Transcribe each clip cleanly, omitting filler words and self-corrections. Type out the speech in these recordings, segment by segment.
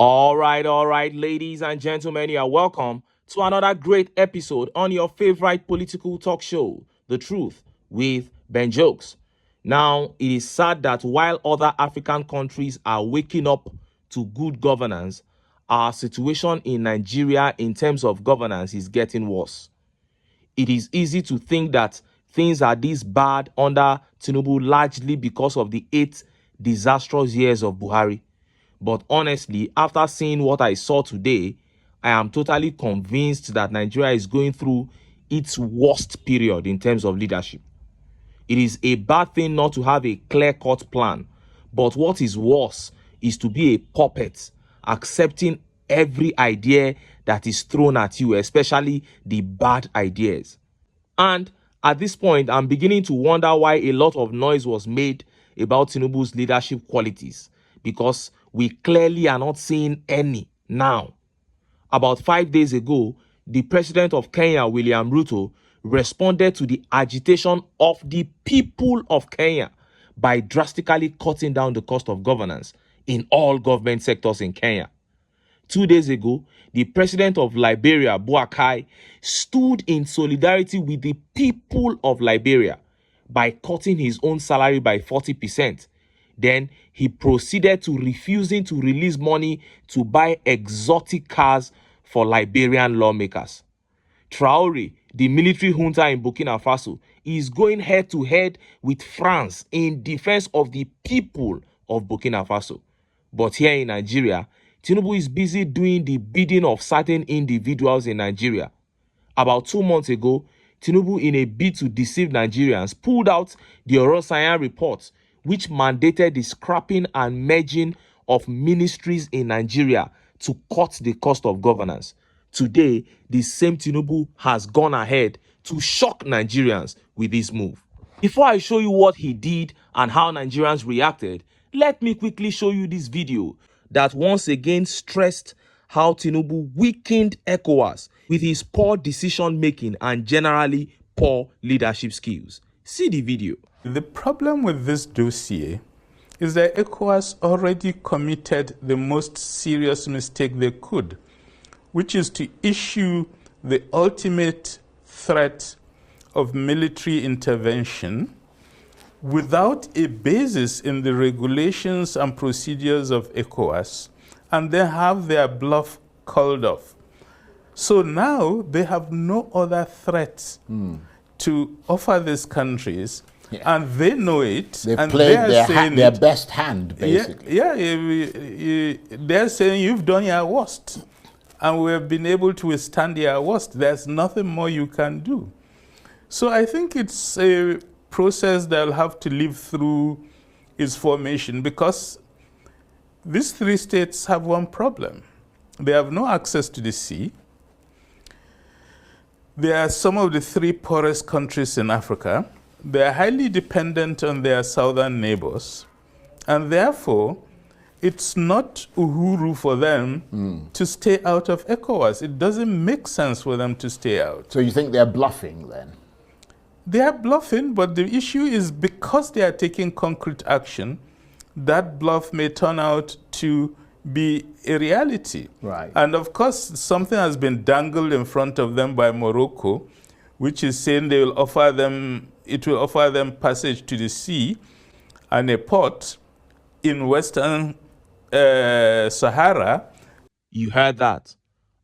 All right, ladies and gentlemen, you are welcome to another great episode on your favorite political talk show, The Truth with Ben Jokes. Now, it is sad that while other African countries are waking up to good governance, our situation in Nigeria in terms of governance is getting worse. It is easy to think that things are this bad under Tinubu largely because of the 8 disastrous years of Buhari. But honestly, after seeing what I saw today, I am totally convinced that Nigeria is going through its worst period in terms of leadership. It is a bad thing not to have a clear-cut plan, but what is worse is to be a puppet, accepting every idea that is thrown at you, especially the bad ideas. And at this point, I'm beginning to wonder why a lot of noise was made about Tinubu's leadership qualities, because we clearly are not seeing any now. About 5 days ago, the president of Kenya, William Ruto, responded to the agitation of the people of Kenya by drastically cutting down the cost of governance in all government sectors in Kenya. 2 days ago, the president of Liberia, Buakai, stood in solidarity with the people of Liberia by cutting his own salary by 40%. Then he proceeded to refusing to release money to buy exotic cars for Liberian lawmakers. Traore, the military junta in Burkina Faso, is going head-to-head with France in defense of the people of Burkina Faso. But here in Nigeria, Tinubu is busy doing the bidding of certain individuals in Nigeria. About 2 months ago, Tinubu, in a bid to deceive Nigerians, pulled out the Orosayan report, which mandated the scrapping and merging of ministries in Nigeria to cut the cost of governance. Today, the same Tinubu has gone ahead to shock Nigerians with this move. Before I show you what he did and how Nigerians reacted, let me quickly show you this video that once again stressed how Tinubu weakened ECOWAS with his poor decision-making and generally poor leadership skills. See the video. The problem with this dossier is that ECOWAS already committed the most serious mistake they could, which is to issue the ultimate threat of military intervention without a basis in the regulations and procedures of ECOWAS, and then have their bluff called off. So now they have no other threats to offer these countries. Yeah. And they know it. They and played their best hand, basically. They're saying you've done your worst. And we have been able to withstand your worst. There's nothing more you can do. So I think it's a process that will have to live through its formation, because these 3 states have one problem. They have no access to the sea. They are some of the 3 poorest countries in Africa. They are highly dependent on their southern neighbors, and therefore it's not uhuru for them to stay out of ECOWAS. It doesn't make sense for them to stay out. So you think they're bluffing then? They are bluffing, but the issue is because they are taking concrete action, that bluff may turn out to be a reality. Right. And of course, something has been dangled in front of them by Morocco, which is saying they will offer them, it will offer them passage to the sea and a port in Western Sahara. You heard that.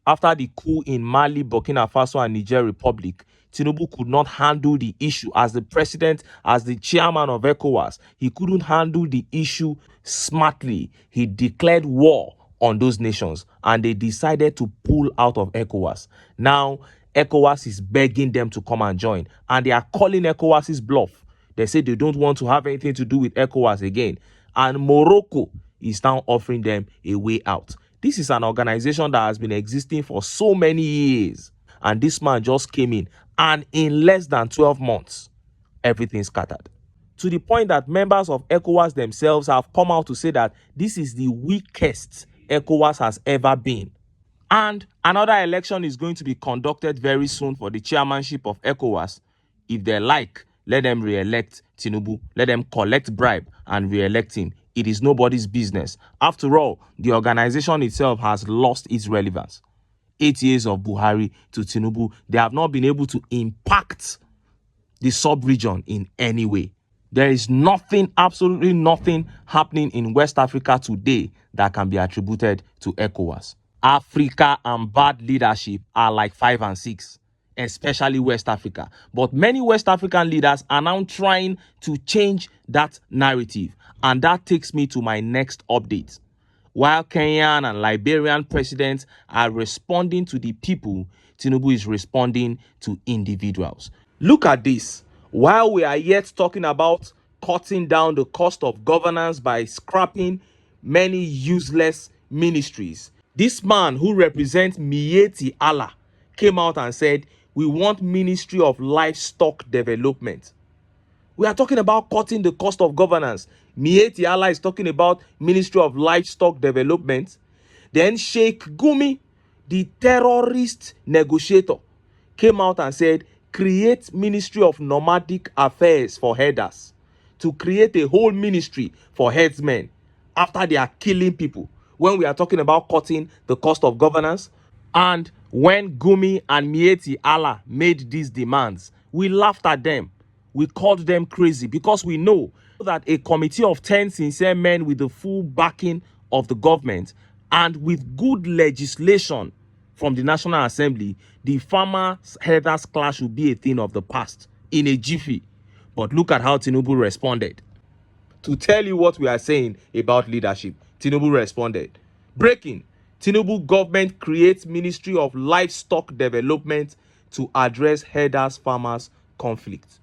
After the coup in Mali, Burkina Faso and Niger Republic, Tinubu could not handle the issue as the president, as the chairman of ECOWAS. He couldn't handle the issue smartly. He declared war on those nations and they decided to pull out of ECOWAS. Now, ECOWAS is begging them to come and join, and they are calling ECOWAS's bluff. They say they don't want to have anything to do with ECOWAS again, and Morocco is now offering them a way out. This is an organization that has been existing for so many years, and this man just came in, and in less than 12 months, everything scattered. To the point that members of ECOWAS themselves have come out to say that this is the weakest ECOWAS has ever been. And another election is going to be conducted very soon for the chairmanship of ECOWAS. If they like, let them re-elect Tinubu. Let them collect bribe and re-elect him it is nobody's business. After all, the organization itself has lost its relevance. 8 years of Buhari to Tinubu, they have not been able to impact the sub-region in any way. There is nothing, absolutely nothing happening in West Africa today that can be attributed to ECOWAS. Africa and bad leadership are like 5 and 6, especially West Africa. But many West African leaders are now trying to change that narrative. And that takes me to my next update. While Kenyan and Liberian presidents are responding to the people, Tinubu is responding to individuals. Look at this. While we are yet talking about cutting down the cost of governance by scrapping many useless ministries, this man who represents Miyetti Allah came out and said, we want Ministry of Livestock Development. We are talking about cutting the cost of governance. Miyetti Allah is talking about Ministry of Livestock Development. Then Sheikh Gumi, the terrorist negotiator, came out and said, create Ministry of Nomadic Affairs for herders. To create a whole ministry for herdsmen after they are killing people. When we are talking about cutting the cost of governance. And when Gumi and Miyetti Allah made these demands, we laughed at them. We called them crazy because we know that a committee of 10 sincere men with the full backing of the government and with good legislation from the National Assembly, the farmers herders clash will be a thing of the past in a jiffy. But look at how Tinubu responded. To tell you what we are saying about leadership, Tinubu responded. Breaking. Tinubu government creates Ministry of Livestock Development to address herders farmers conflict.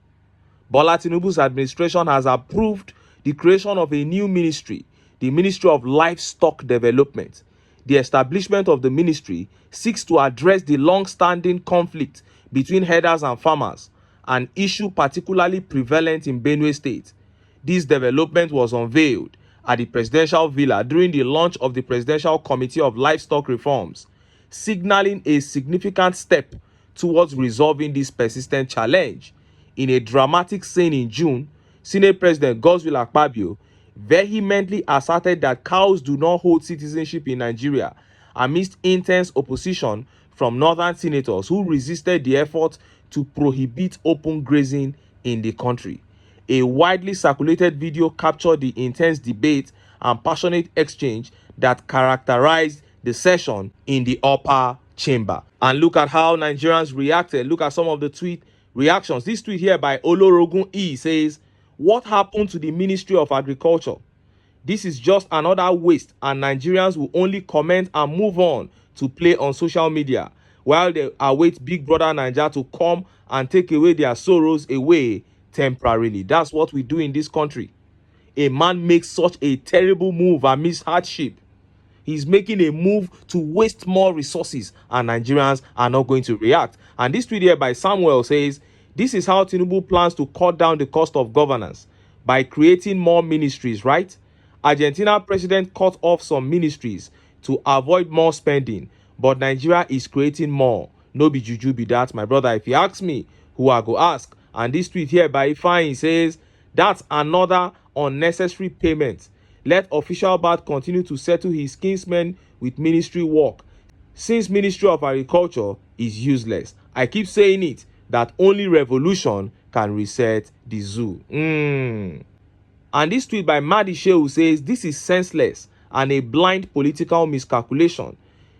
Bola Tinubu's administration has approved the creation of a new ministry, the Ministry of Livestock Development. The establishment of the ministry seeks to address the long-standing conflict between herders and farmers, an issue particularly prevalent in Benue State. This development was unveiled at the presidential villa during the launch of the Presidential Committee of Livestock Reforms, signaling a significant step towards resolving this persistent challenge. In a dramatic scene in June, Senate President Godswill Akpabio vehemently asserted that cows do not hold citizenship in Nigeria amidst intense opposition from northern senators who resisted the effort to prohibit open grazing in the country. A widely circulated video captured the intense debate and passionate exchange that characterized the session in the upper chamber. And look at how Nigerians reacted. Look at some of the tweet reactions. This tweet here by Olorogun E says, what happened to the Ministry of Agriculture? This is just another waste, and Nigerians will only comment and move on to play on social media while they await Big Brother Naija to come and take away their sorrows away temporarily. That's what we do in this country. A man makes such a terrible move amidst hardship. He's making a move to waste more resources, and Nigerians are not going to react. And this tweet here by Samuel says, this is how Tinubu plans to cut down the cost of governance by creating more ministries, right? Argentina president cut off some ministries to avoid more spending, but Nigeria is creating more. No be juju be that, my brother. If you ask me, who I go ask? And this tweet here by Ifeanyi says, that's another unnecessary payment. Let official bat continue to settle his kinsmen with ministry work, since Ministry of Agriculture is useless. I keep saying it, that only revolution can reset the zoo. And this tweet by Madi Shehu says, this is senseless and a blind political miscalculation.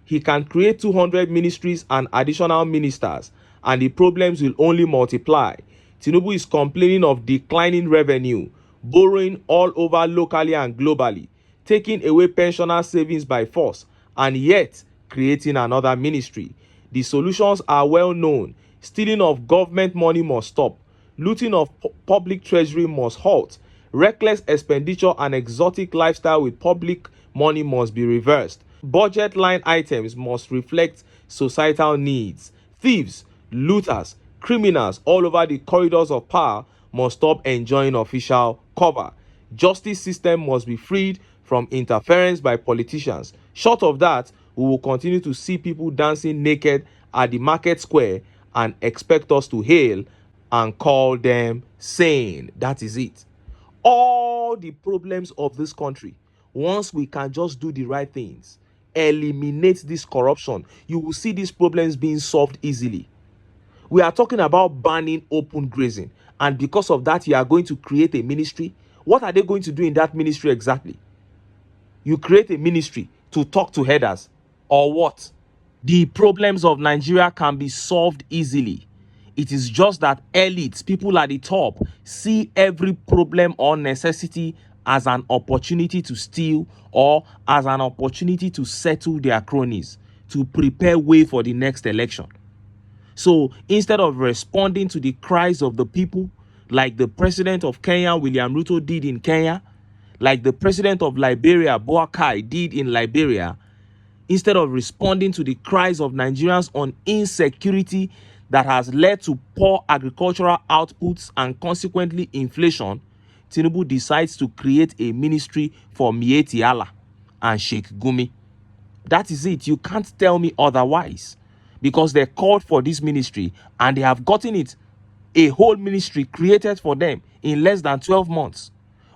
He can create 200 ministries and additional ministers, and the problems will only multiply. Tinubu is complaining of declining revenue, borrowing all over locally and globally, taking away pensioner savings by force, and yet creating another ministry. The solutions are well known. Stealing of government money must stop. Looting of public treasury must halt. Reckless expenditure and exotic lifestyle with public money must be reversed. Budget line items must reflect societal needs. Thieves, looters, criminals all over the corridors of power must stop enjoying official cover. Justice system must be freed from interference by politicians. Short of that, we will continue to see people dancing naked at the market square and expect us to hail and call them sane. That is it. all the problems of this country, once we can just do the right things, eliminate this corruption, you will see these problems being solved easily. We are talking about banning open grazing, and because of that, you are going to create a ministry. What are they going to do in that ministry exactly? You create a ministry to talk to herders, or what? The problems of Nigeria can be solved easily. It is just that elites, people at the top, see every problem or necessity as an opportunity to steal or as an opportunity to settle their cronies, to prepare way for the next election. So instead of responding to the cries of the people, like the president of Kenya, William Ruto, did in Kenya, like the president of Liberia, Boakai, did in Liberia, instead of responding to the cries of Nigerians on insecurity that has led to poor agricultural outputs and consequently inflation, Tinubu decides to create a ministry for Mieti Allah and Sheikh Gumi. That is it. You can't tell me otherwise, because they called for this ministry and they have gotten it, a whole ministry created for them in less than 12 months.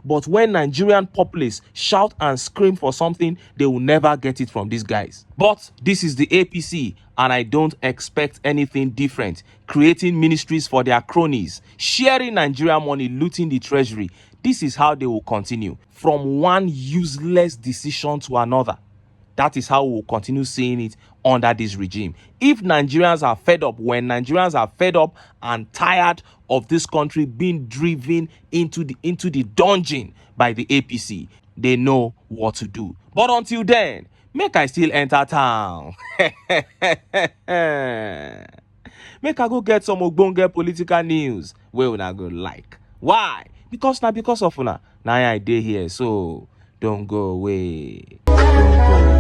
But when Nigerian populace shout and scream for something, they will never get it from these guys. But this is the APC, and I don't expect anything different. Creating ministries for their cronies, sharing Nigerian money, looting the treasury. This is how they will continue, from one useless decision to another. That is how we'll continue seeing it under this regime. If Nigerians are fed up, when Nigerians are fed up and tired of this country being driven into the dungeon by the APC, they know what to do. But until then, make I still enter town. Make I go get some ogbonge political news wey una go like. Why? Because of una. Now I dey here, so don't go away. Don't go away.